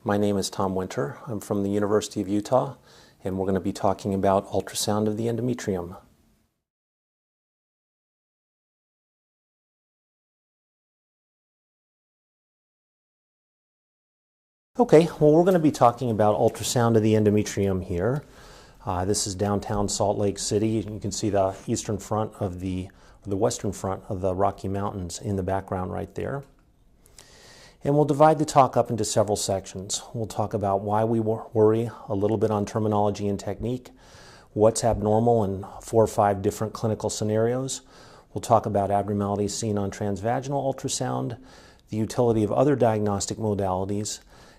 My name is Tom Winter. I'm from the University of Utah, and we're going to be talking about ultrasound of the endometrium. Okay, well, we're going to be talking about ultrasound of the endometrium here. This is downtown Salt Lake City. You can see the eastern front of the western front of the Rocky Mountains in the background right there. And we'll divide the talk up into several sections. We'll talk about why we worry, a little bit on terminology and technique, what's abnormal in 4 or 5 different clinical scenarios. We'll talk about abnormalities seen on transvaginal ultrasound, the utility of other diagnostic modalities,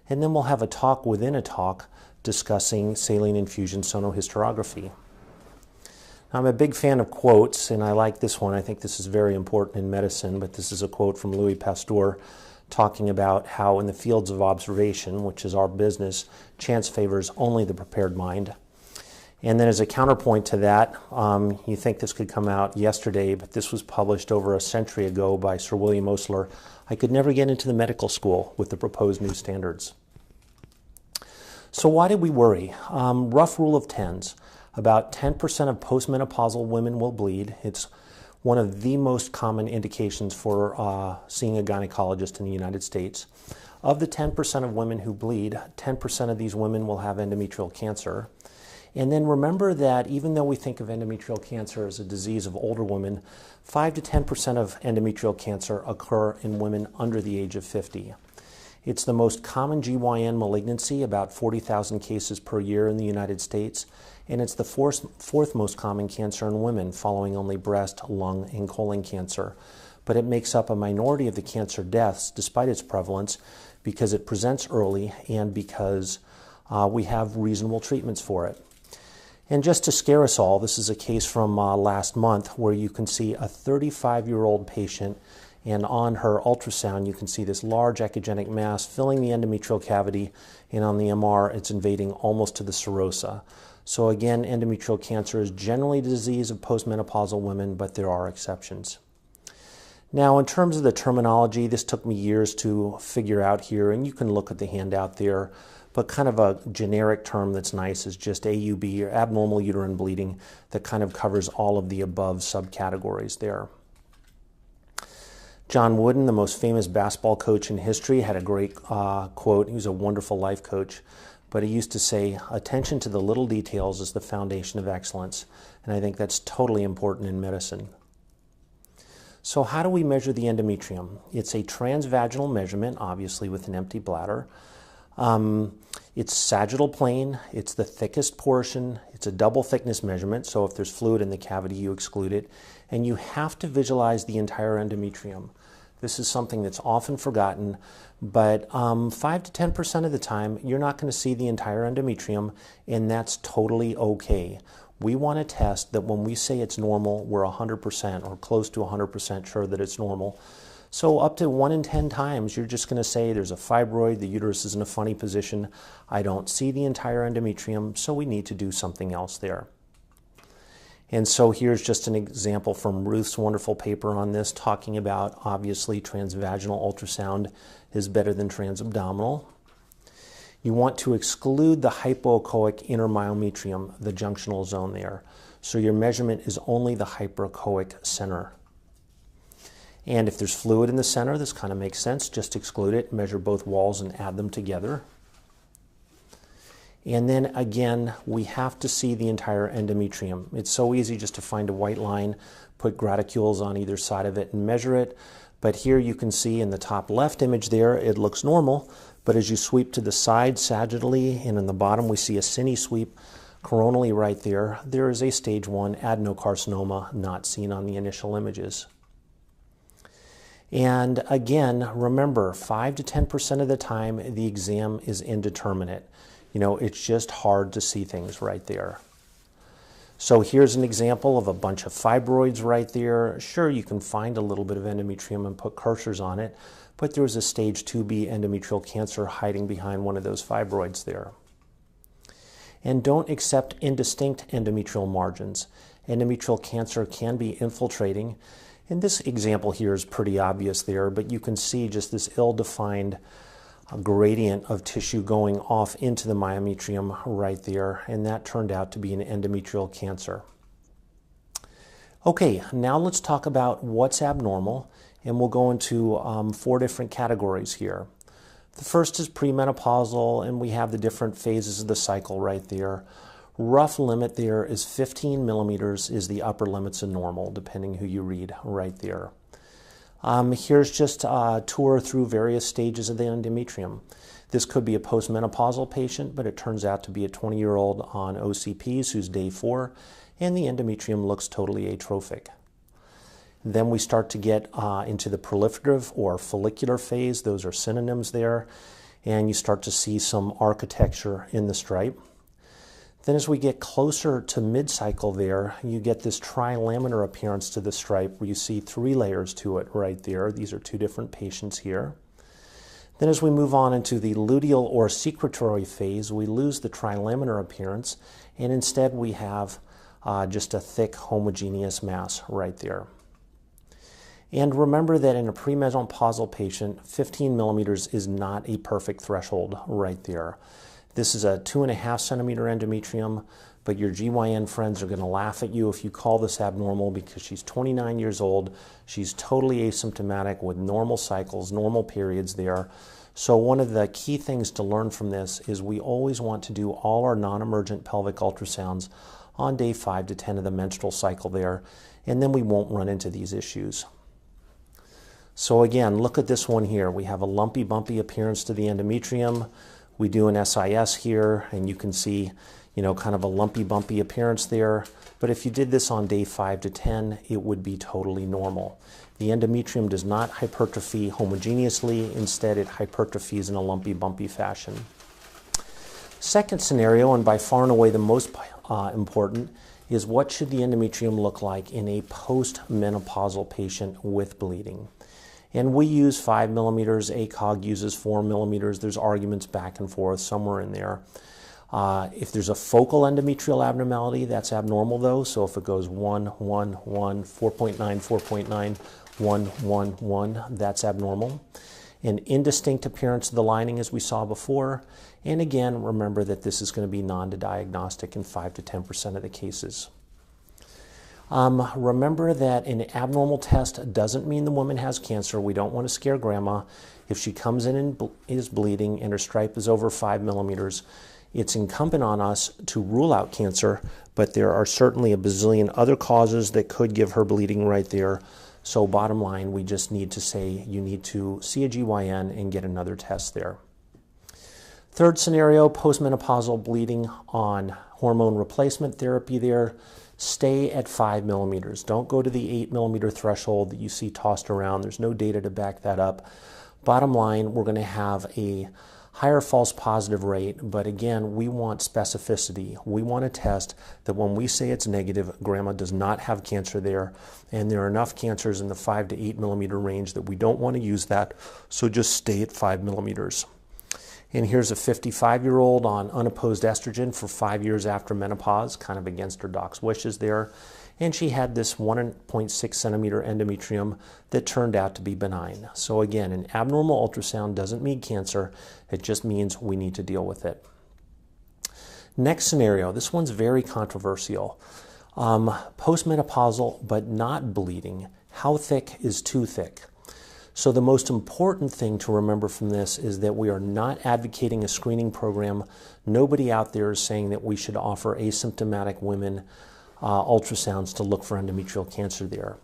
and then we'll have a talk within a talk discussing saline infusion sonohysterography. I'm a big fan of quotes, and I like this one. I think this is very important in medicine, but this is a quote from Louis Pasteur talking about how in the fields of observation, which is our business, chance favors only the prepared mind. And then as a counterpoint to that, you think this could come out yesterday, but this was published over a century ago by Sir William Osler. I could never get into the medical school with the proposed new standards. So why did we worry? Rough rule of tens. About 10% of postmenopausal women will bleed. It's one of the most common indications for seeing a gynecologist in the United States. Of the 10% of women who bleed, 10% of these women will have endometrial cancer. And then remember that even though we think of endometrial cancer as a disease of older women, 5 to 10% of endometrial cancer occur in women under the age of 50. It's the most common GYN malignancy, about 40,000 cases per year in the United States, and it's the fourth most common cancer in women, following only breast, lung, and colon cancer. But it makes up a minority of the cancer deaths, despite its prevalence, because it presents early and because we have reasonable treatments for it. And just to scare us all, this is a case from last month where you can see a 35-year-old patient, and on her ultrasound you can see this large echogenic mass filling the endometrial cavity, and on the MR it's invading almost to the serosa. So again, endometrial cancer is generally a disease of postmenopausal women, but there are exceptions. Now, in terms of the terminology, this took me years to figure out here, and you can look at the handout there, but kind of a generic term that's nice is just AUB, or abnormal uterine bleeding, that kind of covers all of the above subcategories there. John Wooden, the most famous basketball coach in history, had a great quote. He was a wonderful life coach. But he used to say, attention to the little details is the foundation of excellence. And I think that's totally important in medicine. So how do we measure the endometrium? It's a transvaginal measurement, obviously with an empty bladder. It's sagittal plane. It's the thickest portion. It's a double thickness measurement. So if there's fluid in the cavity, you exclude it. And you have to visualize the entire endometrium. This is something that's often forgotten, but 5 to 10% of the time, you're not going to see the entire endometrium, and that's totally okay. We want to test that when we say it's normal, we're 100% or close to 100% sure that it's normal. So up to 1 in 10 times, you're just going to say there's a fibroid, the uterus is in a funny position, I don't see the entire endometrium, so we need to do something else there. And so here's just an example from Ruth's wonderful paper on this, talking about obviously transvaginal ultrasound is better than transabdominal. You want to exclude the hypoechoic inner myometrium, the junctional zone there. So your measurement is only the hyperechoic center. And if there's fluid in the center, this kind of makes sense. Just exclude it, measure both walls and add them together. And then again, we have to see the entire endometrium. It's so easy just to find a white line, put graticules on either side of it and measure it. But here you can see in the top left image there, it looks normal. But as you sweep to the side sagittally, and in the bottom we see a cine sweep coronally right there, there is a stage 1 adenocarcinoma not seen on the initial images. And again, remember, 5 to 10% of the time the exam is indeterminate. You know, it's just hard to see things right there. So here's an example of a bunch of fibroids right there. Sure, you can find a little bit of endometrium and put cursors on it, but there was a stage 2B endometrial cancer hiding behind one of those fibroids there. And don't accept indistinct endometrial margins. Endometrial cancer can be infiltrating. And this example here is pretty obvious there, but you can see just this ill-defined a gradient of tissue going off into the myometrium right there, and that turned out to be an endometrial cancer. Okay, now let's talk about what's abnormal, and we'll go into 4 different categories here. The first is premenopausal, and we have the different phases of the cycle right there. Rough limit there is 15 millimeters is the upper limits of normal, depending who you read right there. Here's just a tour through various stages of the endometrium. This could be a postmenopausal patient, but it turns out to be a 20-year-old on OCPs who's day 4, and the endometrium looks totally atrophic. Then we start to get into the proliferative or follicular phase. Those are synonyms there. And you start to see some architecture in the stripe. Then as we get closer to mid-cycle there, you get this trilaminar appearance to the stripe where you see 3 layers to it right there. These are 2 different patients here. Then as we move on into the luteal or secretory phase, we lose the trilaminar appearance, and instead we have just a thick homogeneous mass right there. And remember that in a premenopausal patient, 15 millimeters is not a perfect threshold right there. This is a 2.5 centimeter endometrium, but your GYN friends are going to laugh at you if you call this abnormal because she's 29 years old. She's totally asymptomatic with normal cycles, normal periods there. So one of the key things to learn from this is we always want to do all our non-emergent pelvic ultrasounds on day 5 to 10 of the menstrual cycle there, and then we won't run into these issues. So again, look at this one here. We have a lumpy, bumpy appearance to the endometrium. We do an SIS here, and you can see, kind of a lumpy, bumpy appearance there. But if you did this on day 5 to 10, it would be totally normal. The endometrium does not hypertrophy homogeneously. Instead, it hypertrophies in a lumpy, bumpy fashion. Second scenario, and by far and away the most important, is what should the endometrium look like in a post-menopausal patient with bleeding? And we use 5 millimeters, ACOG uses 4 millimeters. There's arguments back and forth somewhere in there. If there's a focal endometrial abnormality, that's abnormal though. So if it goes 1, 1, 1, 4.9, 4.9, 1, 1, 1, that's abnormal. An indistinct appearance of the lining as we saw before. And again, remember that this is going to be non-diagnostic in 5 to 10% of the cases. Remember that an abnormal test doesn't mean the woman has cancer. We don't want to scare grandma. If she comes in and is bleeding and her stripe is over 5 millimeters, it's incumbent on us to rule out cancer, but there are certainly a bazillion other causes that could give her bleeding right there. So bottom line, we just need to say you need to see a GYN and get another test there. Third scenario, postmenopausal bleeding on hormone replacement therapy there. Stay at 5 millimeters. Don't go to the 8 millimeter threshold that you see tossed around. There's no data to back that up. Bottom line, we're going to have a higher false positive rate, but again, we want specificity. We want a test that when we say it's negative, grandma does not have cancer there, and there are enough cancers in the 5 to 8 millimeter range that we don't want to use that, so just stay at 5 millimeters. And here's a 55-year-old on unopposed estrogen for 5 years after menopause, kind of against her doc's wishes there. And she had this 1.6 centimeter endometrium that turned out to be benign. So again, an abnormal ultrasound doesn't mean cancer. It just means we need to deal with it. Next scenario, this one's very controversial. Postmenopausal but not bleeding. How thick is too thick? So the most important thing to remember from this is that we are not advocating a screening program. Nobody out there is saying that we should offer asymptomatic women ultrasounds to look for endometrial cancer there.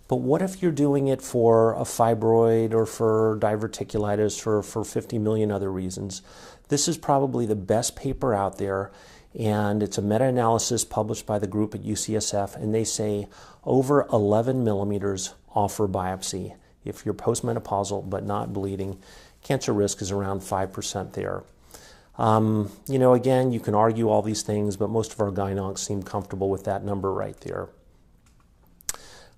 But what if you're doing it for a fibroid or for diverticulitis or for 50 million other reasons? This is probably the best paper out there, and it's a meta-analysis published by the group at UCSF, and they say over 11 millimeters offer biopsy. If you're postmenopausal but not bleeding, cancer risk is around 5% there. Again, you can argue all these things, but most of our gynoncs seem comfortable with that number right there.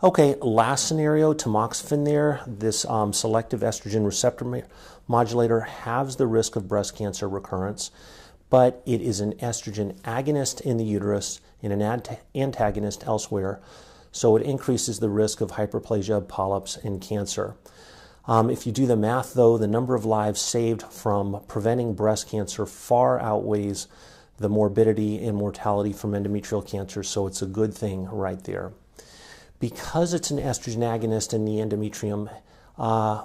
Okay, last scenario, tamoxifen there. This selective estrogen receptor modulator halves the risk of breast cancer recurrence, but it is an estrogen agonist in the uterus and an antagonist elsewhere. So it increases the risk of hyperplasia, polyps, and cancer. If you do the math, though, the number of lives saved from preventing breast cancer far outweighs the morbidity and mortality from endometrial cancer, so it's a good thing right there. Because it's an estrogen agonist in the endometrium,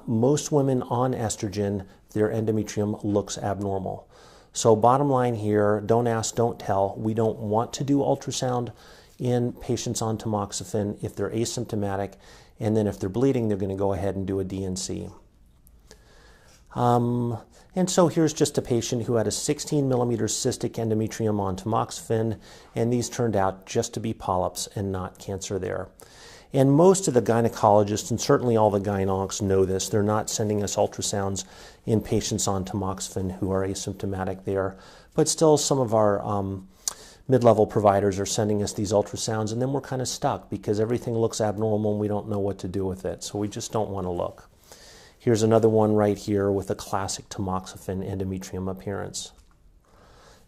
most women on estrogen, their endometrium looks abnormal. So bottom line here, don't ask, don't tell. We don't want to do ultrasound in patients on tamoxifen if they're asymptomatic, and then if they're bleeding, they're going to go ahead and do a DNC. And so here's just a patient who had a 16 millimeter cystic endometrium on tamoxifen, and these turned out just to be polyps and not cancer there. And most of the gynecologists, and certainly all the gynecologists, know this. They're not sending us ultrasounds in patients on tamoxifen who are asymptomatic there. But still, some of our mid-level providers are sending us these ultrasounds, and then we're kind of stuck because everything looks abnormal and we don't know what to do with it. So we just don't want to look. Here's another one right here with a classic tamoxifen endometrium appearance.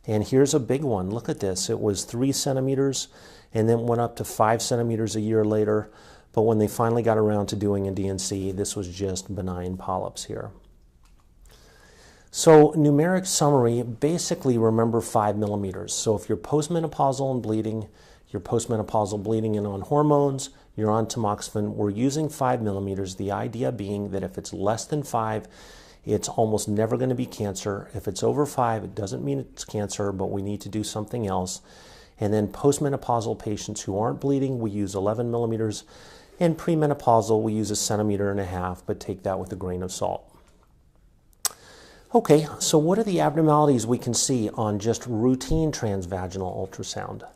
And here's a big one. Look at this. It was 3 centimeters and then went up to 5 centimeters a year later. But when they finally got around to doing a DNC, this was just benign polyps here. So numeric summary, basically remember 5 millimeters. So if you're postmenopausal and bleeding, you're postmenopausal bleeding and on hormones, you're on tamoxifen, we're using 5 millimeters. The idea being that if it's less than 5, it's almost never going to be cancer. If it's over 5, it doesn't mean it's cancer, but we need to do something else. And then postmenopausal patients who aren't bleeding, we use 11 millimeters. And premenopausal, we use 1.5 centimeters, but take that with a grain of salt. Okay, so what are the abnormalities we can see on just routine transvaginal ultrasound?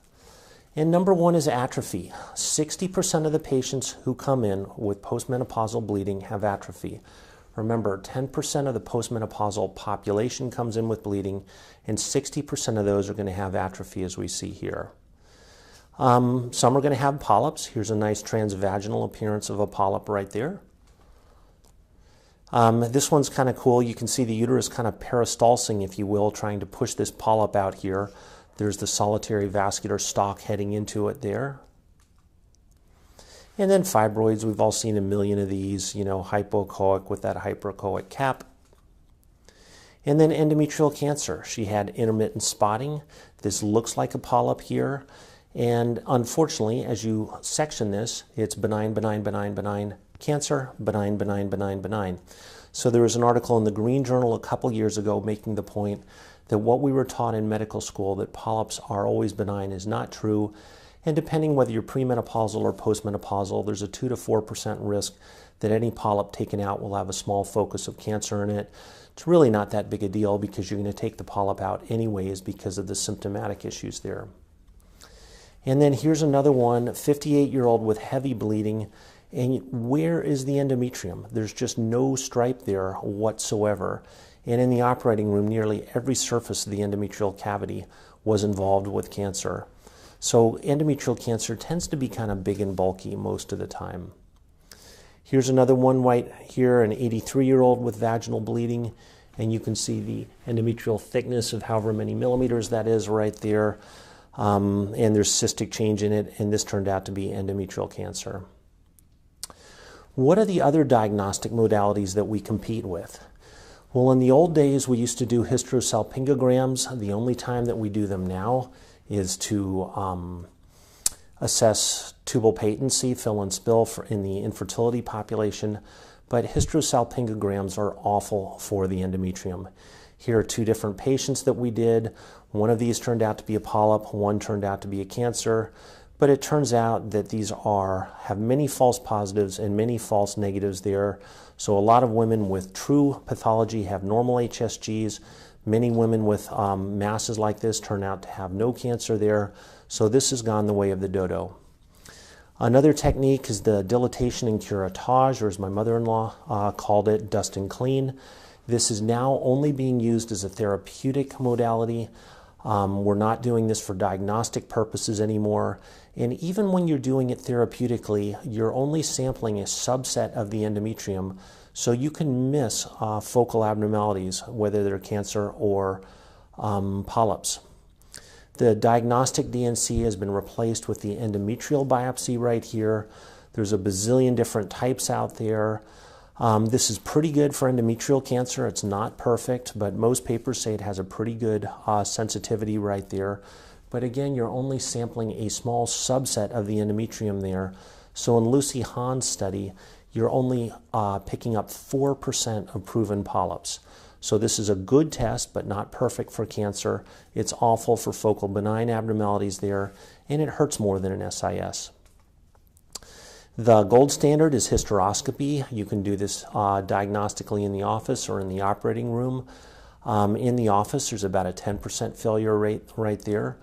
And number one is atrophy. 60% of the patients who come in with postmenopausal bleeding have atrophy. Remember, 10% of the postmenopausal population comes in with bleeding, and 60% of those are going to have atrophy, as we see here. Some are going to have polyps. Here's a nice transvaginal appearance of a polyp right there. This one's kind of cool. You can see the uterus kind of peristalsing, if you will, trying to push this polyp out here. There's the solitary vascular stalk heading into it there. And then fibroids, we've all seen a million of these, you know, hypoechoic with that hyperechoic cap. And then endometrial cancer. She had intermittent spotting. This looks like a polyp here. And unfortunately, as you section this, it's benign, benign, benign, benign, cancer, benign, benign, benign, benign. So there was an article in the Green Journal a couple years ago making the point that what we were taught in medical school, that polyps are always benign, is not true. And depending whether you're premenopausal or postmenopausal, there's a 2 to 4% risk that any polyp taken out will have a small focus of cancer in it. It's really not that big a deal because you're going to take the polyp out anyways because of the symptomatic issues there. And then here's another one, 58-year-old with heavy bleeding. And where is the endometrium? There's just no stripe there whatsoever. And in the operating room, nearly every surface of the endometrial cavity was involved with cancer. So endometrial cancer tends to be kind of big and bulky most of the time. Here's another one right here, an 83-year-old with vaginal bleeding. And you can see the endometrial thickness of however many millimeters that is right there. And there's cystic change in it, and this turned out to be endometrial cancer. What are the other diagnostic modalities that we compete with? Well, in the old days, we used to do hysterosalpingograms. The only time that we do them now is to assess tubal patency, fill and spill in the infertility population. But hysterosalpingograms are awful for the endometrium. Here are 2 different patients that we did. One of these turned out to be a polyp, one turned out to be a cancer. But it turns out that these have many false positives and many false negatives there. So a lot of women with true pathology have normal HSGs. Many women with masses like this turn out to have no cancer there. So this has gone the way of the dodo. Another technique is the dilatation and curettage, or as my mother-in-law called it, dust and clean. This is now only being used as a therapeutic modality. We're not doing this for diagnostic purposes anymore. And even when you're doing it therapeutically, you're only sampling a subset of the endometrium, so you can miss focal abnormalities, whether they're cancer or polyps. The diagnostic DNC has been replaced with the endometrial biopsy right here. There's a bazillion different types out there. This is pretty good for endometrial cancer. It's not perfect, but most papers say it has a pretty good sensitivity right there. But again, you're only sampling a small subset of the endometrium there. So in Lucy Hahn's study, you're only picking up 4% of proven polyps. So this is a good test, but not perfect for cancer. It's awful for focal benign abnormalities there, and it hurts more than an SIS. The gold standard is hysteroscopy. You can do this diagnostically in the office or in the operating room. In the office, there's about a 10% failure rate right there.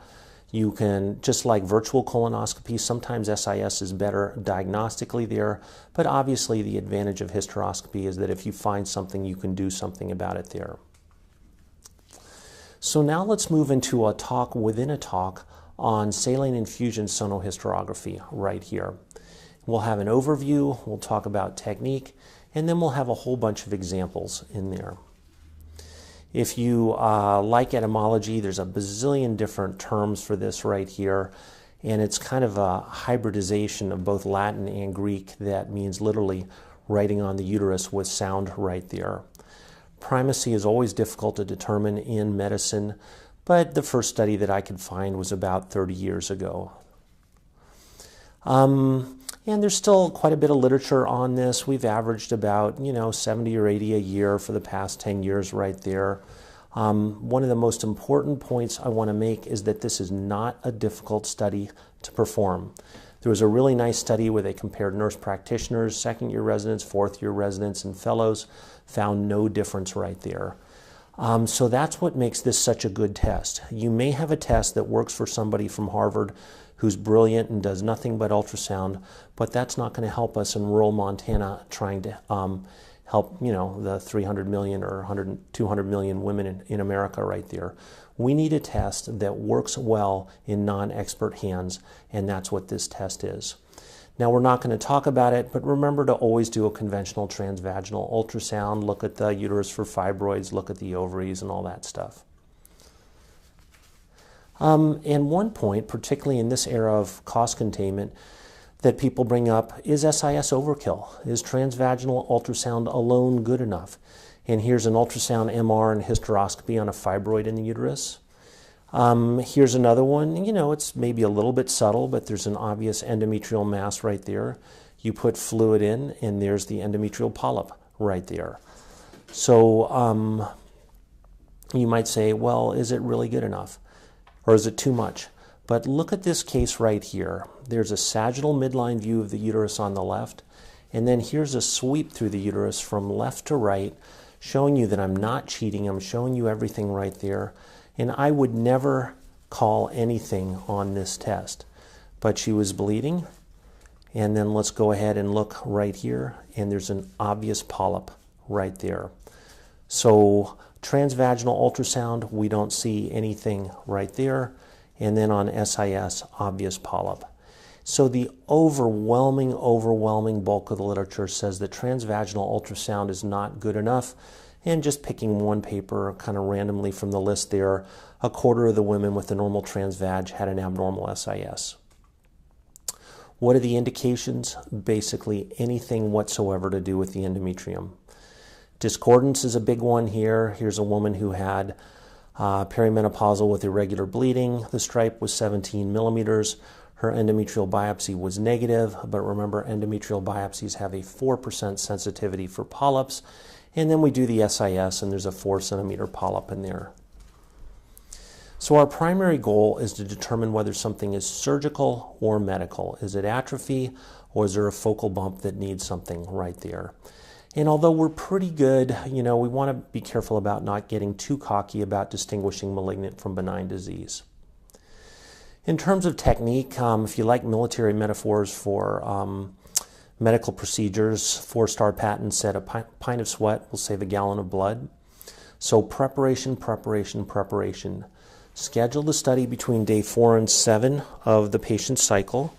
You can, just like virtual colonoscopy, sometimes SIS is better diagnostically there, but obviously the advantage of hysteroscopy is that if you find something, you can do something about it there. So now let's move into a talk within a talk on saline infusion sonohysterography right here. We'll have an overview, we'll talk about technique, and then we'll have a whole bunch of examples in there. If you like etymology, there's a bazillion different terms for this right here, and it's kind of a hybridization of both Latin and Greek that means literally writing on the uterus with sound right there. Primacy is always difficult to determine in medicine, but the first study that I could find was about 30 years ago. And there's still quite a bit of literature on this. We've averaged about, 70 or 80 a year for the past 10 years right there. One of the most important points I want to make is that this is not a difficult study to perform. There was a really nice study where they compared nurse practitioners, second-year residents, fourth-year residents, and fellows, found no difference right there. So that's what makes this such a good test. You may have a test that works for somebody from Harvard who's brilliant and does nothing but ultrasound, but that's not going to help us in rural Montana trying to help, the 300 million or 200 million women in America right there. We need a test that works well in non-expert hands, and that's what this test is. Now, we're not going to talk about it, but remember to always do a conventional transvaginal ultrasound, look at the uterus for fibroids, look at the ovaries and all that stuff. And one point, particularly in this era of cost containment, that people bring up is SIS overkill. Is transvaginal ultrasound alone good enough? And here's an ultrasound MR and hysteroscopy on a fibroid in the uterus. Here's another one. It's maybe a little bit subtle, but there's an obvious endometrial mass right there. You put fluid in, and there's the endometrial polyp right there. So you might say, well, is it really good enough? Or is it too much? But look at this case right here. There's a sagittal midline view of the uterus on the left, and then here's a sweep through the uterus from left to right, showing you that I'm not cheating. I'm showing you everything right there. And I would never call anything on this test. But she was bleeding, and then let's go ahead and look right here, and there's an obvious polyp right there. So transvaginal ultrasound, we don't see anything right there. And then on SIS, obvious polyp. So the overwhelming bulk of the literature says that transvaginal ultrasound is not good enough. And just picking one paper kind of randomly from the list there, a quarter of the women with a normal transvag had an abnormal SIS. What are the indications? Basically anything whatsoever to do with the endometrium. Discordance is a big one here. Here's a woman who had perimenopausal with irregular bleeding. The stripe was 17 millimeters. Her endometrial biopsy was negative, but remember, endometrial biopsies have a 4% sensitivity for polyps. And then we do the SIS, and there's a 4 centimeter polyp in there. So our primary goal is to determine whether something is surgical or medical. Is it atrophy, or is there a focal bump that needs something right there? And although we're pretty good, we want to be careful about not getting too cocky about distinguishing malignant from benign disease. In terms of technique, if you like military metaphors for medical procedures, 4-star patent said a pint of sweat will save a gallon of blood. So preparation. Schedule the study between day 4 and 7 of the patient's cycle.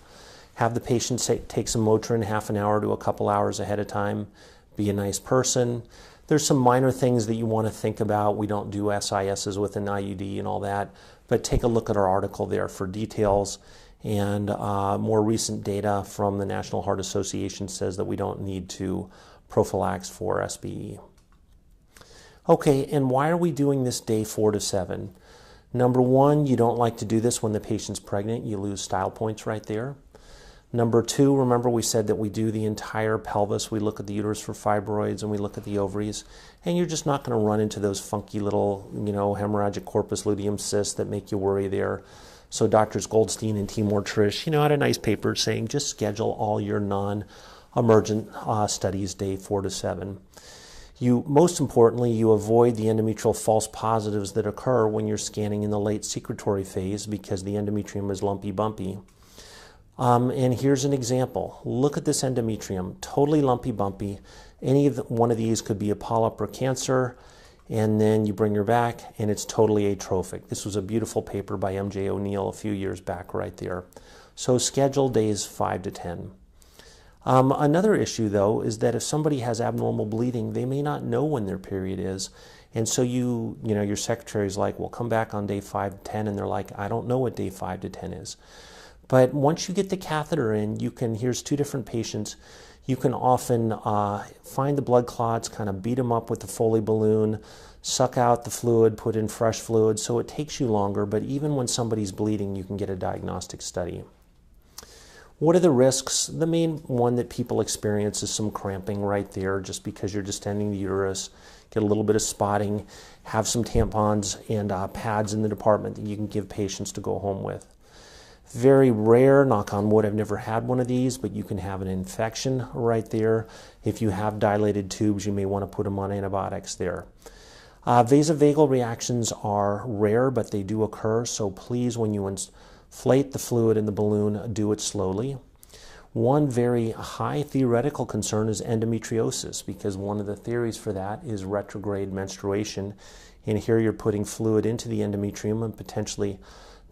Have the patient take some Motrin half an hour to a couple hours ahead of time. Be a nice person. There's some minor things that you want to think about. We don't do SISs with an IUD and all that, but take a look at our article there for details. And more recent data from the National Heart Association says that we don't need to prophylax for SBE. Okay, and why are we doing this day 4 to 7? Number one, you don't like to do this when the patient's pregnant. You lose style points right there. Number two, remember we said that we do the entire pelvis. We look at the uterus for fibroids and we look at the ovaries. And you're just not going to run into those funky little, hemorrhagic corpus luteum cysts that make you worry there. So Doctors Goldstein and Timur Trish, had a nice paper saying just schedule all your non-emergent studies day 4 to 7. Most importantly, you avoid the endometrial false positives that occur when you're scanning in the late secretory phase because the endometrium is lumpy bumpy. And here's an example. Look at this endometrium, totally lumpy bumpy. One of these could be a polyp or cancer, and then you bring her back and it's totally atrophic. This was a beautiful paper by M.J. O'Neill a few years back right there. So schedule days 5 to 10. Another issue, though, is that if somebody has abnormal bleeding, they may not know when their period is. And so your secretary's like, well, come back on day 5 to 10. And they're like, I don't know what day 5 to 10 is. But once you get the catheter in, here's 2 different patients. You can often find the blood clots, kind of beat them up with the Foley balloon, suck out the fluid, put in fresh fluid. So it takes you longer, but even when somebody's bleeding, you can get a diagnostic study. What are the risks? The main one that people experience is some cramping right there just because you're distending the uterus, get a little bit of spotting, have some tampons and pads in the department that you can give patients to go home with. Very rare, knock on wood, I've never had one of these, but you can have an infection right there. If you have dilated tubes, you may want to put them on antibiotics there. Vasovagal reactions are rare, but they do occur, so please, when you inflate the fluid in the balloon, do it slowly. One very high theoretical concern is endometriosis, because one of the theories for that is retrograde menstruation. And here you're putting fluid into the endometrium and potentially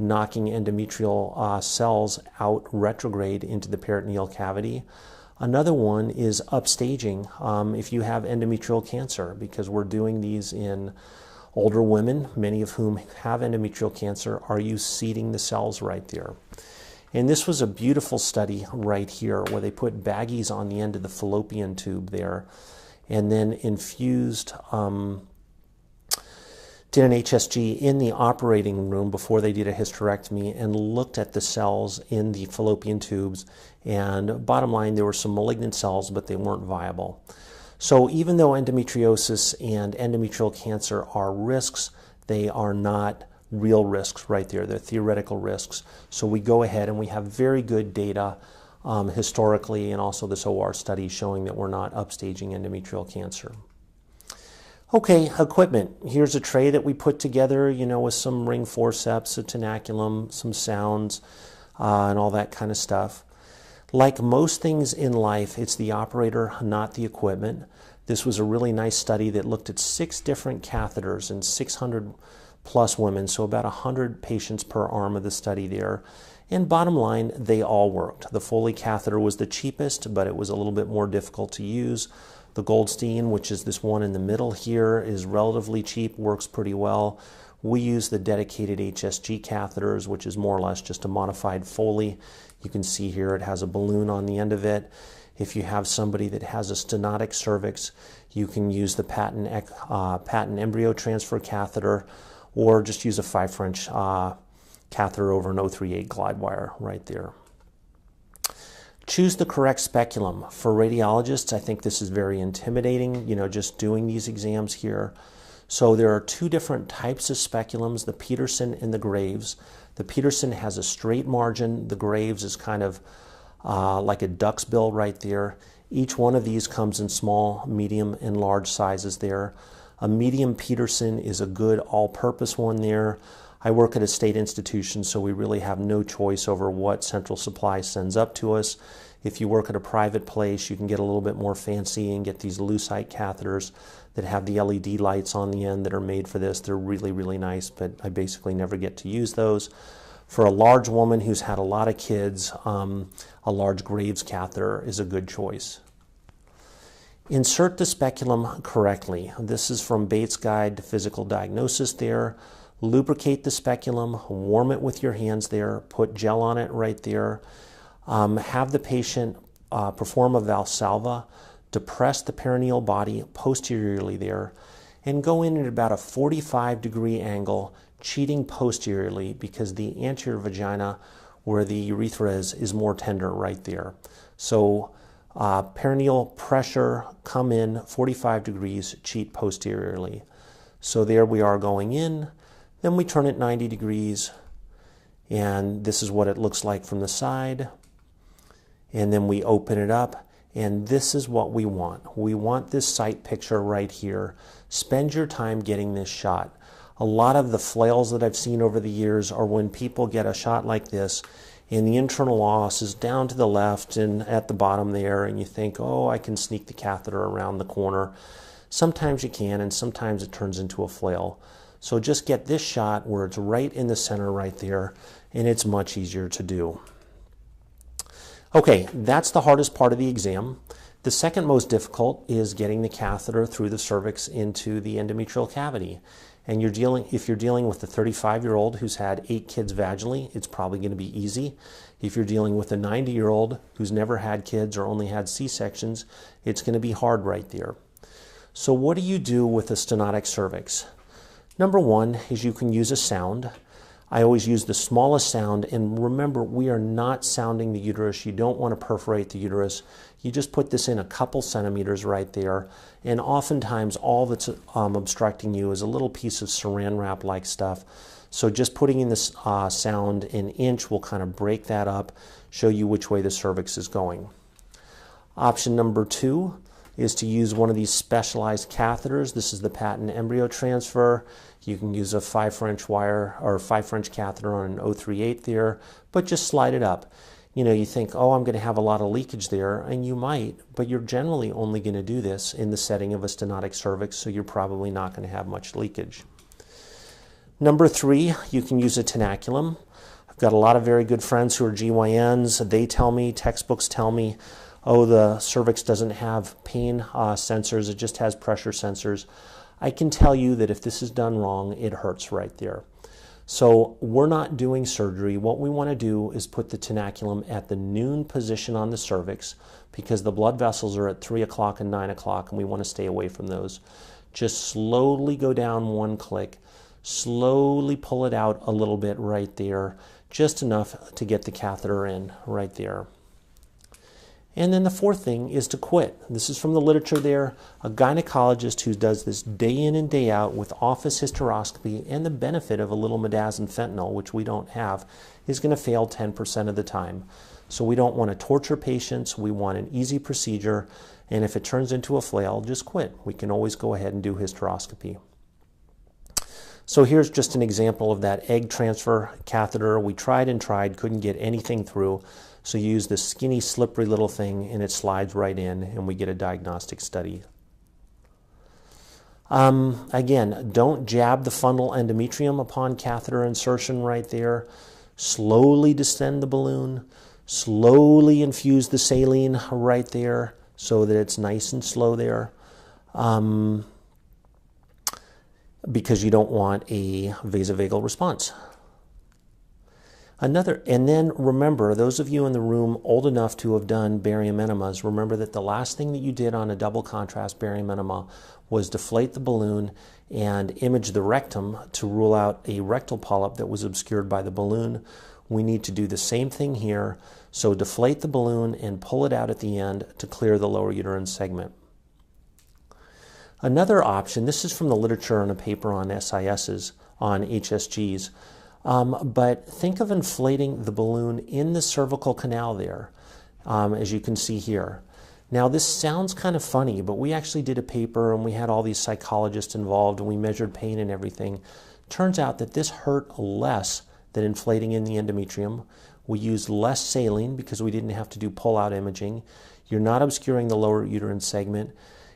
knocking endometrial cells out retrograde into the peritoneal cavity. Another one is upstaging if you have endometrial cancer, because we're doing these in older women, many of whom have endometrial cancer. Are you seeding the cells right there? And this was a beautiful study right here where they put baggies on the end of the fallopian tube there and then infused, did an HSG in the operating room before they did a hysterectomy and looked at the cells in the fallopian tubes. And bottom line, there were some malignant cells, but they weren't viable. So even though endometriosis and endometrial cancer are risks, they are not real risks right there. They're theoretical risks. So we go ahead and we have very good data historically and also this OR study showing that we're not upstaging endometrial cancer. Okay, equipment. Here's a tray that we put together, with some ring forceps, a tenaculum, some sounds, and all that kind of stuff. Like most things in life, it's the operator, not the equipment. This was a really nice study that looked at 6 different catheters and 600 plus women, so about 100 patients per arm of the study there. And bottom line, they all worked. The Foley catheter was the cheapest, but it was a little bit more difficult to use. The Goldstein, which is this one in the middle here, is relatively cheap, works pretty well. We use the dedicated HSG catheters, which is more or less just a modified Foley. You can see here it has a balloon on the end of it. If you have somebody that has a stenotic cervix, you can use the patent embryo transfer catheter or just use a 5 French catheter over an 038 glide wire right there. Choose the correct speculum. For radiologists, I think this is very intimidating, just doing these exams here. So there are 2 different types of speculums, the Peterson and the Graves. The Peterson has a straight margin. The Graves is kind of like a duck's bill right there. Each one of these comes in small, medium, and large sizes there. A medium Peterson is a good all-purpose one there. I work at a state institution, so we really have no choice over what central supply sends up to us. If you work at a private place, you can get a little bit more fancy and get these lucite catheters that have the LED lights on the end that are made for this. They're really, really nice, but I basically never get to use those. For a large woman who's had a lot of kids, a large Graves catheter is a good choice. Insert the speculum correctly. This is from Bates' Guide to Physical Diagnosis there. Lubricate the speculum, warm it with your hands there, put gel on it right there. Have the patient perform a Valsalva. depress the perineal body posteriorly there, and go in at about a 45-degree angle, cheating posteriorly because the anterior vagina, where the urethra is more tender right there. So perineal pressure, come in 45 degrees, cheat posteriorly. So there we are going in, then we turn it 90 degrees, and this is what it looks like from the side. And then we open it up, and this is what we want. We want this sight picture right here. Spend your time getting this shot. A lot of the flails that I've seen over the years are when people get a shot like this, and the internal os is down to the left and at the bottom there, and you think, oh, I can sneak the catheter around the corner. Sometimes you can, and sometimes it turns into a flail. So just get this shot where it's right in the center right there, and it's much easier to do. Okay, that's the hardest part of the exam. The second most difficult is getting the catheter through the cervix into the endometrial cavity. And if you're dealing with a 35-year-old who's had 8 kids vaginally, it's probably going to be easy. If you're dealing with a 90-year-old who's never had kids or only had C-sections, it's going to be hard right there. So what do you do with a stenotic cervix? Number one is you can use a sound. I always use the smallest sound, and remember, we are not sounding the uterus. You don't want to perforate the uterus. You just put this in a couple centimeters right there, and oftentimes all that's obstructing you is a little piece of saran wrap like stuff. So just putting in this sound an inch will kind of break that up, show you which way the cervix is going. Option number 2 is to use one of these specialized catheters. This is the patent embryo transfer. You can use a 5 French wire or 5 French catheter on an 038 there, but just slide it up. You know, you think, oh, I'm going to have a lot of leakage there, and you might, but you're generally only going to do this in the setting of a stenotic cervix, so you're probably not going to have much leakage. Number 3, you can use a tenaculum. I've got a lot of very good friends who are GYNs. They tell me, textbooks tell me, oh, the cervix doesn't have pain sensors, it just has pressure sensors. I can tell you that if this is done wrong, it hurts right there. So we're not doing surgery. What we want to do is put the tenaculum at the noon position on the cervix, because the blood vessels are at 3 o'clock and 9 o'clock, and we want to stay away from those. Just slowly go down 1 click, slowly pull it out a little bit right there, just enough to get the catheter in right there. And then the fourth thing is to quit. This is from the literature there. A gynecologist who does this day in and day out with office hysteroscopy and the benefit of a little midazolam fentanyl, which we don't have, is going to fail 10% of the time. So we don't want to torture patients. We want an easy procedure. And if it turns into a flail, just quit. We can always go ahead and do hysteroscopy. So here's just an example of that egg transfer catheter. We tried and tried, couldn't get anything through. So you use this skinny, slippery little thing, and it slides right in, and we get a diagnostic study. Again, don't jab the fundal endometrium upon catheter insertion right there. Slowly descend the balloon. Slowly infuse the saline right there so that it's nice and slow there. Because you don't want a vasovagal response. And then remember, those of you in the room old enough to have done barium enemas, remember that the last thing that you did on a double contrast barium enema was deflate the balloon and image the rectum to rule out a rectal polyp that was obscured by the balloon. We need to do the same thing here. So deflate the balloon and pull it out at the end to clear the lower uterine segment. Another option, this is from the literature on a paper on SISs, on HSGs, but think of inflating the balloon in the cervical canal there, as you can see here. Now this sounds kind of funny, but we actually did a paper and we had all these psychologists involved and we measured pain and everything. Turns out that this hurt less than inflating in the endometrium. We used less saline because we didn't have to do pull-out imaging. You're not obscuring the lower uterine segment.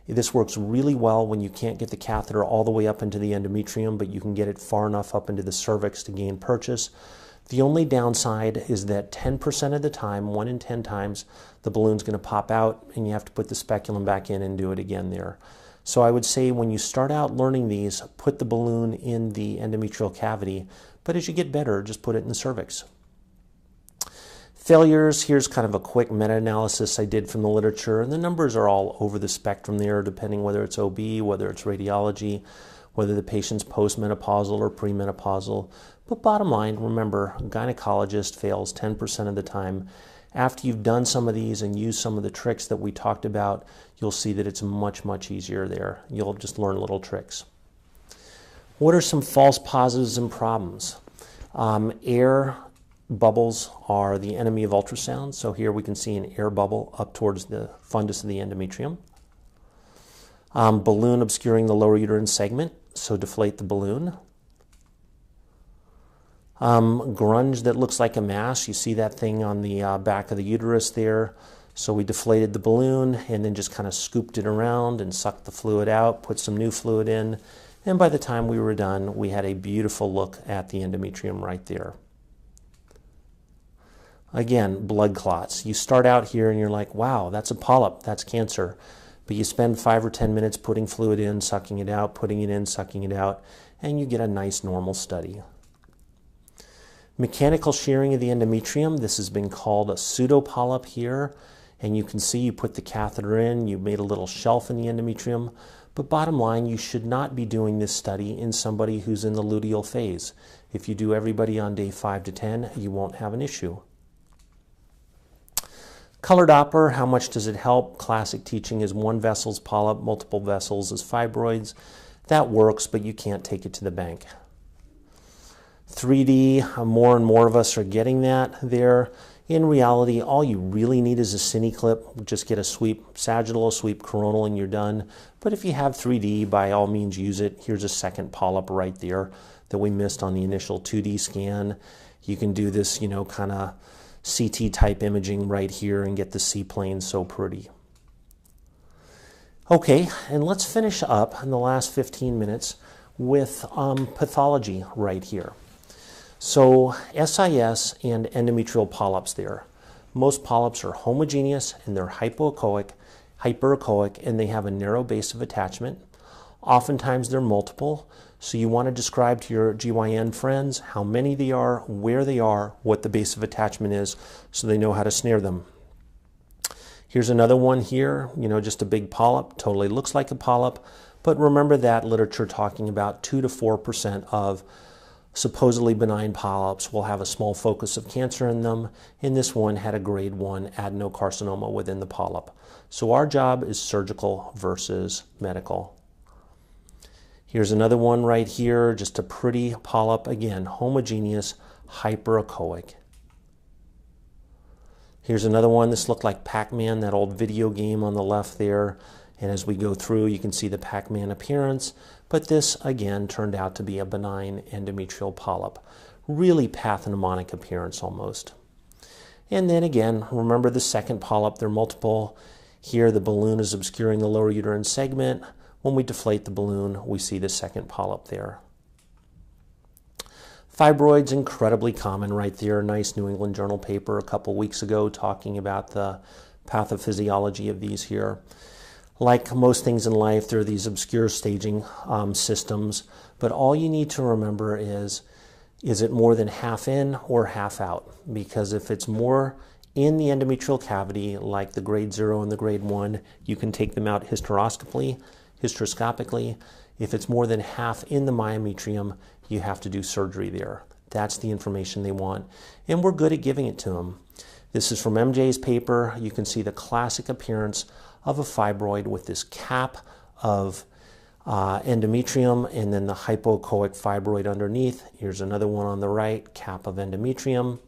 This works really well when you can't get the catheter all the way up into the endometrium, but you can get it far enough up into the cervix to gain purchase. The only downside is that 10% of the time, 1 in 10 times, the balloon's going to pop out and you have to put the speculum back in and do it again there. So I would say when you start out learning these, put the balloon in the endometrial cavity, but as you get better, just put it in the cervix. Failures, here's kind of a quick meta-analysis I did from the literature, and the numbers are all over the spectrum there, depending whether it's OB, whether it's radiology, whether the patient's postmenopausal or premenopausal. But bottom line, remember, a gynecologist fails 10% of the time. After you've done some of these and used some of the tricks that we talked about, you'll see that it's much, much easier there. You'll just learn little tricks. What are some false positives and problems? Air bubbles are the enemy of ultrasound. So here we can see an air bubble up towards the fundus of the endometrium. Balloon obscuring the lower uterine segment, so deflate the balloon. Grunge that looks like a mass. You see that thing on the back of the uterus there. So we deflated the balloon and then just kind of scooped it around and sucked the fluid out, put some new fluid in, and by the time we were done, we had a beautiful look at the endometrium right there. Again, blood clots. You start out here and you're like, wow, that's a polyp, that's cancer. But you spend 5 or 10 minutes putting fluid in, sucking it out, putting it in, sucking it out, and you get a nice normal study. Mechanical shearing of the endometrium. This has been called a pseudopolyp here. And you can see you put the catheter in, you made a little shelf in the endometrium. But bottom line, you should not be doing this study in somebody who's in the luteal phase. If you do everybody on day 5 to 10, you won't have an issue. Color Doppler, how much does it help? Classic teaching is one vessel's polyp, multiple vessels is fibroids. That works, but you can't take it to the bank. 3D, more and more of us are getting that there. In reality, all you really need is a cine clip. Just get a sweep sagittal, a sweep coronal, and you're done. But if you have 3D, by all means use it. Here's a second polyp right there that we missed on the initial 2D scan. You can do this, kind of CT type imaging right here and get the C-plane so pretty. Okay, and let's finish up in the last 15 minutes with pathology right here. So SIS and endometrial polyps there. Most polyps are homogeneous and they're hyperechoic, and they have a narrow base of attachment. Oftentimes they're multiple, so you want to describe to your GYN friends how many they are, where they are, what the base of attachment is, so they know how to snare them. Here's another one here, just a big polyp, totally looks like a polyp, but remember that literature talking about 2 to 4% of supposedly benign polyps will have a small focus of cancer in them, and this one had a grade 1 adenocarcinoma within the polyp. So our job is surgical versus medical. Here's another one right here, just a pretty polyp, again, homogeneous, hyperechoic. Here's another one. This looked like Pac-Man, that old video game on the left there. And as we go through, you can see the Pac-Man appearance. But this, again, turned out to be a benign endometrial polyp. Really pathognomonic appearance almost. And then again, remember the second polyp, they're multiple. Here the balloon is obscuring the lower uterine segment. When we deflate the balloon, we see the second polyp there. Fibroids, incredibly common right there. Nice New England Journal paper a couple weeks ago talking about the pathophysiology of these here. Like most things in life, there are these obscure staging systems, but all you need to remember is it more than half in or half out? Because if it's more in the endometrial cavity, like the grade 0 and the grade 1, you can take them out hysteroscopically. If it's more than half in the myometrium, you have to do surgery there. That's the information they want, and we're good at giving it to them. This is from MJ's paper. You can see the classic appearance of a fibroid with this cap of endometrium and then the hypoechoic fibroid underneath. Here's another one on the right, cap of endometrium.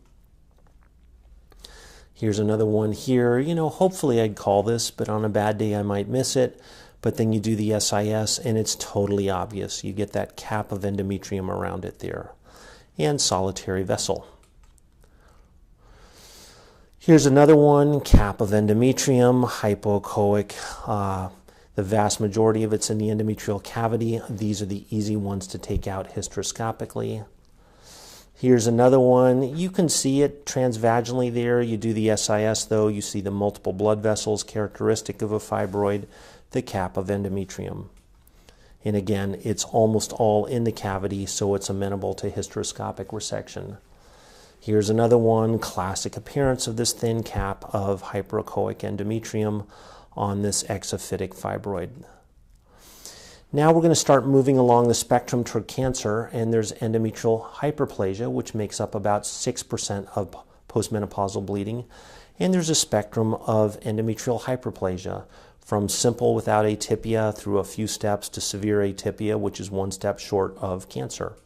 Here's another one here. Hopefully I'd call this, but on a bad day I might miss it. But then you do the SIS and it's totally obvious. You get that cap of endometrium around it there. And solitary vessel. Here's another one, cap of endometrium, hypoechoic. The vast majority of it's in the endometrial cavity. These are the easy ones to take out hysteroscopically. Here's another one. You can see it transvaginally there. You do the SIS though, you see the multiple blood vessels characteristic of a fibroid, the cap of endometrium. And again, it's almost all in the cavity, so it's amenable to hysteroscopic resection. Here's another one, classic appearance of this thin cap of hyperechoic endometrium on this exophytic fibroid. Now we're going to start moving along the spectrum toward cancer, and there's endometrial hyperplasia, which makes up about 6% of postmenopausal bleeding. And there's a spectrum of endometrial hyperplasia, from simple without atypia through a few steps to severe atypia, which is one step short of cancer.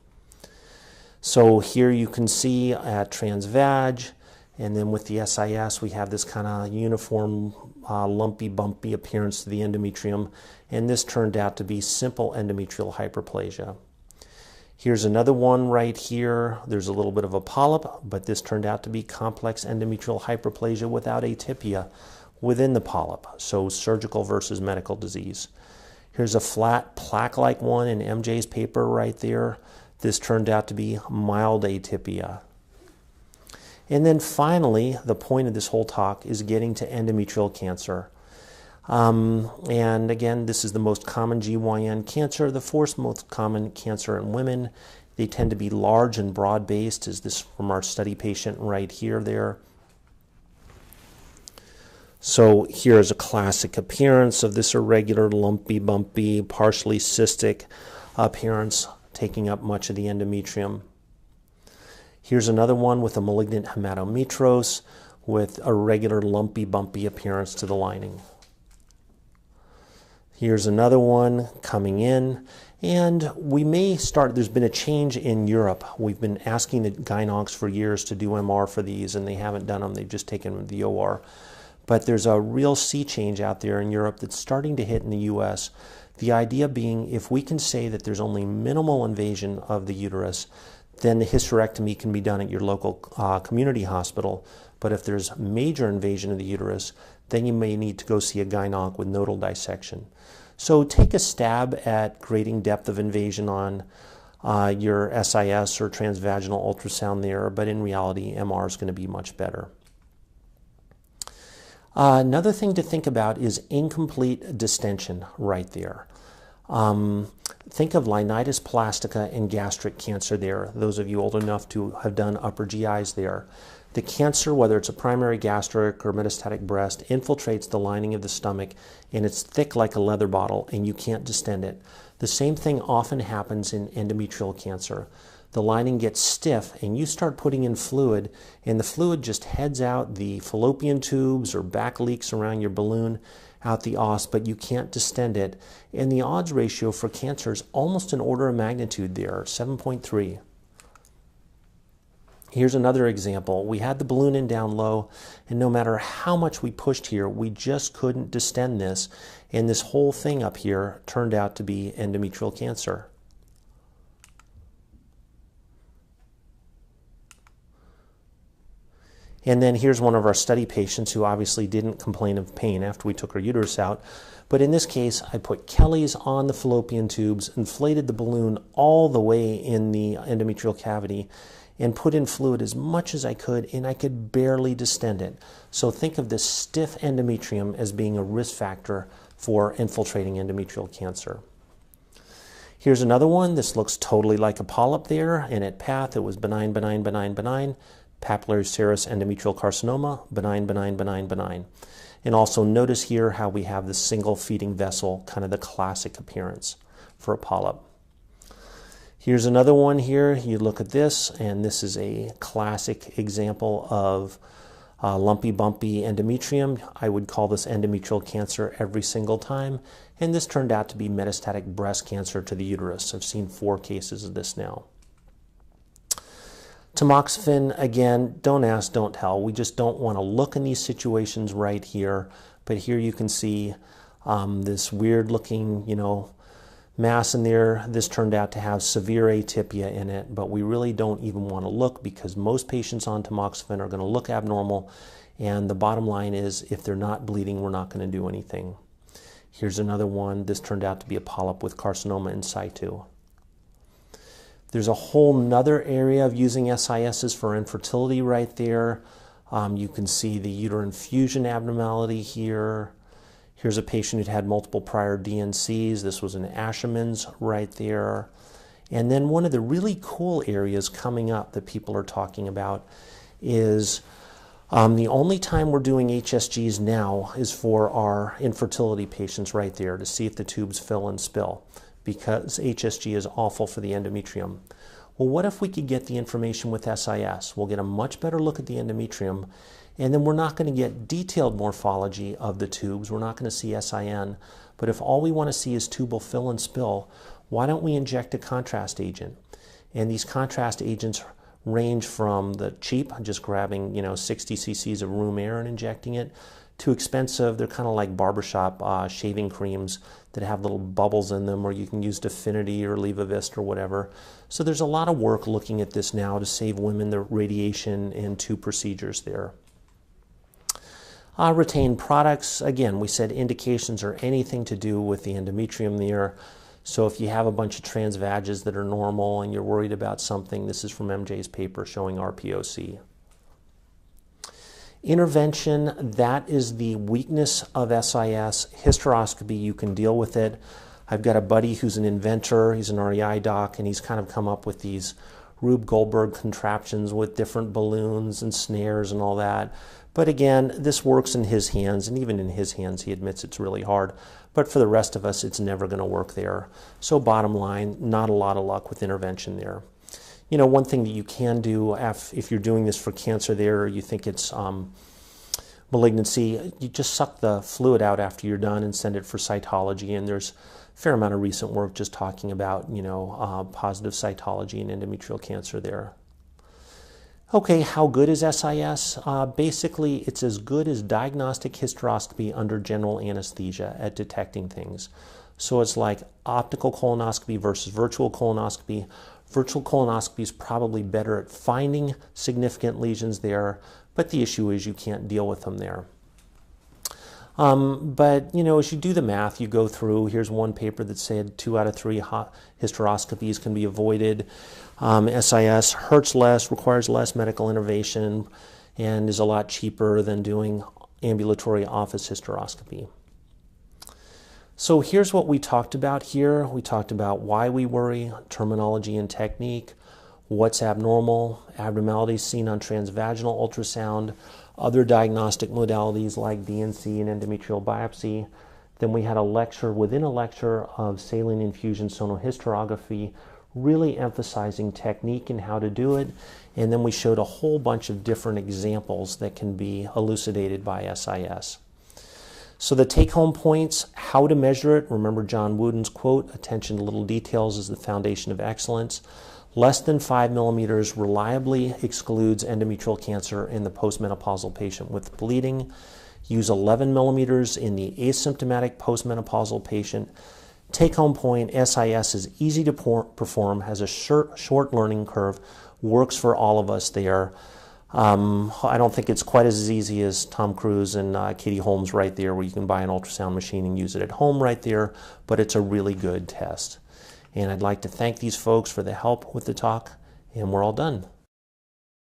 So here you can see at transvag, and then with the SIS, we have this kind of uniform, lumpy, bumpy appearance to the endometrium, and this turned out to be simple endometrial hyperplasia. Here's another one right here. There's a little bit of a polyp, but this turned out to be complex endometrial hyperplasia without atypia within the polyp, so surgical versus medical disease. Here's a flat plaque-like one in MJ's paper right there. This turned out to be mild atypia. And then finally, the point of this whole talk is getting to endometrial cancer. And again, this is the most common GYN cancer, the fourth most common cancer in women. They tend to be large and broad-based, as this from our study patient right here there. So here is a classic appearance of this irregular, lumpy, bumpy, partially cystic appearance, taking up much of the endometrium. Here's another one with a malignant hematometros with a regular, lumpy, bumpy appearance to the lining. Here's another one coming in, and we may start, there's been a change in Europe. We've been asking the gynocs for years to do MR for these, and they haven't done them. They've just taken the OR. But there's a real sea change out there in Europe that's starting to hit in the US. The idea being, if we can say that there's only minimal invasion of the uterus, then the hysterectomy can be done at your local community hospital. But if there's major invasion of the uterus, then you may need to go see a gynoc with nodal dissection. So take a stab at grading depth of invasion on your SIS or transvaginal ultrasound there, but in reality, MR is going to be much better. Another thing to think about is incomplete distension right there. Think of linitis plastica and gastric cancer there, those of you old enough to have done upper GIs there. The cancer, whether it's a primary gastric or metastatic breast, infiltrates the lining of the stomach, and it's thick like a leather bottle, and you can't distend it. The same thing often happens in endometrial cancer. The lining gets stiff, and you start putting in fluid, and the fluid just heads out the fallopian tubes or back leaks around your balloon out the os, but you can't distend it. And the odds ratio for cancer is almost an order of magnitude there, 7.3. Here's another example. We had the balloon in down low, and no matter how much we pushed here, we just couldn't distend this, and this whole thing up here turned out to be endometrial cancer. And then here's one of our study patients who obviously didn't complain of pain after we took her uterus out. But in this case, I put Kelly's on the fallopian tubes, inflated the balloon all the way in the endometrial cavity, and put in fluid as much as I could, and I could barely distend it. So think of this stiff endometrium as being a risk factor for infiltrating endometrial cancer. Here's another one. This looks totally like a polyp there, and at path it was benign, benign, benign, benign. Papillary serous endometrial carcinoma, benign, benign, benign, benign. And also notice here how we have this single feeding vessel, kind of the classic appearance for a polyp. Here's another one here. You look at this, and this is a classic example of lumpy, bumpy endometrium. I would call this endometrial cancer every single time. And this turned out to be metastatic breast cancer to the uterus. I've seen 4 cases of this now. Tamoxifen, again, don't ask, don't tell. We just don't want to look in these situations right here. But here you can see this weird looking, mass in there. This turned out to have severe atypia in it, but we really don't even want to look because most patients on tamoxifen are going to look abnormal. And the bottom line is, if they're not bleeding, we're not going to do anything. Here's another one. This turned out to be a polyp with carcinoma in situ. There's a whole nother area of using SISs for infertility right there. You can see the uterine fusion abnormality here. Here's a patient who'd had multiple prior DNCs. This was an Asherman's right there. And then one of the really cool areas coming up that people are talking about is the only time we're doing HSGs now is for our infertility patients right there to see if the tubes fill and spill, because HSG is awful for the endometrium. Well, what if we could get the information with SIS? We'll get a much better look at the endometrium, and then we're not going to get detailed morphology of the tubes. We're not going to see SIN. But if all we want to see is tubal fill and spill, why don't we inject a contrast agent? And these contrast agents range from the cheap, just grabbing 60 cc's of room air and injecting it, to expensive. They're kind of like barbershop shaving creams that have little bubbles in them, or you can use Definity or Levavist or whatever. So there's a lot of work looking at this now to save women the radiation and 2 procedures there. Retained products, again, we said indications are anything to do with the endometrium there. So if you have a bunch of transvages that are normal and you're worried about something, this is from MJ's paper showing RPOC. Intervention, that is the weakness of SIS. Hysteroscopy, you can deal with it. I've got a buddy who's an inventor, he's an REI doc, and he's kind of come up with these Rube Goldberg contraptions with different balloons and snares and all that. But again, this works in his hands, and even in his hands he admits it's really hard. But for the rest of us, it's never going to work there. So bottom line, not a lot of luck with intervention there. One thing that you can do if you're doing this for cancer there, or you think it's malignancy, you just suck the fluid out after you're done and send it for cytology. And there's a fair amount of recent work just talking about, positive cytology in endometrial cancer there. Okay, how good is SIS? Basically, it's as good as diagnostic hysteroscopy under general anesthesia at detecting things. So it's like optical colonoscopy versus virtual colonoscopy. Virtual colonoscopy is probably better at finding significant lesions there, but the issue is you can't deal with them there. But as you do the math, you go through, here's one paper that said 2 out of 3 hysteroscopies can be avoided. SIS hurts less, requires less medical intervention, and is a lot cheaper than doing ambulatory office hysteroscopy. So here's what we talked about here. We talked about why we worry, terminology and technique, what's abnormal, abnormalities seen on transvaginal ultrasound, other diagnostic modalities like DNC and endometrial biopsy. Then we had a lecture within a lecture of saline infusion sonohysterography, really emphasizing technique and how to do it. And then we showed a whole bunch of different examples that can be elucidated by SIS. So the take-home points, how to measure it. Remember John Wooden's quote, attention to little details is the foundation of excellence. Less than 5 millimeters reliably excludes endometrial cancer in the postmenopausal patient with bleeding. Use 11 millimeters in the asymptomatic postmenopausal patient. Take-home point, SIS is easy to perform, has a short learning curve, works for all of us there. I don't think it's quite as easy as Tom Cruise and Katie Holmes right there, where you can buy an ultrasound machine and use it at home right there, but it's a really good test. And I'd like to thank these folks for the help with the talk, and we're all done.